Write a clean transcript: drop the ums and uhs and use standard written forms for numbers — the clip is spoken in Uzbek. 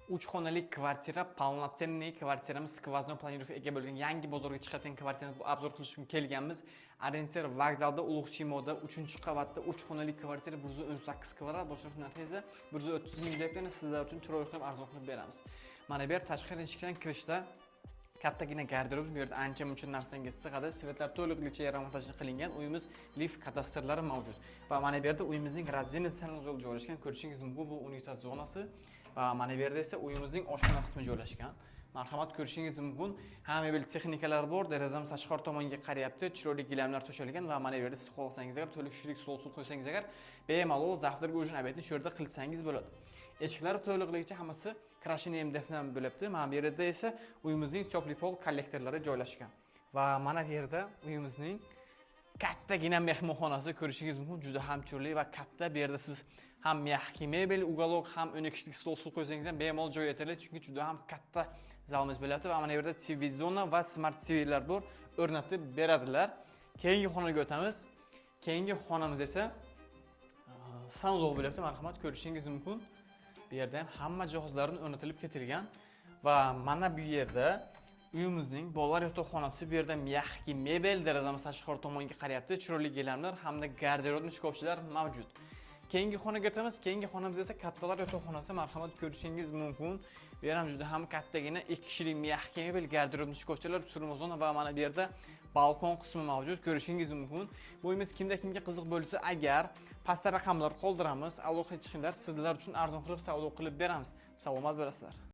3 xonali kvartira, полноценный kvartiramiz skvoznoy planirovka ega bo'lgan yangi bozorga chiqayotgan kvartirani obzor qilish uchun kelganmiz. Orientir vokzalda Ulug' Simoda 3-qavatda 3 xonali kvartira 118 kvadrat, boshqa narsa 130 ming deb sizlar uchun chiroyli qilib arzon qilib beramiz. Mana bu yer tashqi eshikdan kirishda kattagina garderob, bu yerda ancha-muncha narsangiz sig'adi. Svetlar to'liqlicha remontaj qilingan. Uyimiz lift kadastrlari mavjud. Va mana bu yerda uyimizning razina sanuzol joylashgan. Ko'rishingiz mumkin, bu unitaz zonasi. Va mana bu yerda esa uyimizning oshxona qismi joylashgan. Marhamat, ko'rishingiz mumkin. Hamma mebel texnikalar bor, derazam tashqi tomonga qarayapti. Chiroyli gilamlar to'shalgan va mana bu yerda siz xohlasangiz agar to'liq shirik stol qo'ysangiz agar bemalol zavtrga ujin obedni shu yerda qilsangiz bo'ladi. Eshiklari to'liqligicha hammasi krashini MDF-dan bo'libdi. Mana bu yerda esa uyimizning teplый pol kollektorlari joylashgan. Va mana bu yerda uyimizning kattagina mehmonxonasi ko'rishingiz mumkin. Juda ham chiroyli va katta. Bu yerda siz ham yaxki mebel, uголок, ham 12 stol qo'ysangiz ham bemalol joy yetarli, chunki juda ham katta zalimiz bo'lyapti va mana bu yerda TV zona va smart TV'lar bor, o'rnatib beradilar. Keyingi xonaga o'tamiz. Keyingi xonamiz esa sanuzol bo'lyapti. Marhamat, ko'rishingiz mumkin. Bu yerda ham hamma jihozlarning o'rnatilib ketilgan va mana bu yerda uyimizning bolalar yotoqxonasi, bu yerda yaxki mebel, derazamiz tashqi tomonga qarayapti, chiroyli gilamlar hamda garderobli shkofchilar mavjud. Keyingi xonaga o'tamiz. Keyingi xonamiz esa kattalar yotoqxonasi. Marhamat, ko'rishingiz mumkin. Bu yer ham juda ham kattagina 2 kishilik yaxki mebel, garderobli shkofchilar, tushirma zona va mana bu yerda balkon qismi mavjud. Ko'rishingiz mumkin. Bu uyimiz kimga qiziq bo'lsa, agar pastda raqamlar qoldiramiz, alohida chiqinglar, sizlar uchun arzon qilib savdo qilib beramiz. Salomat bo'lasizlar.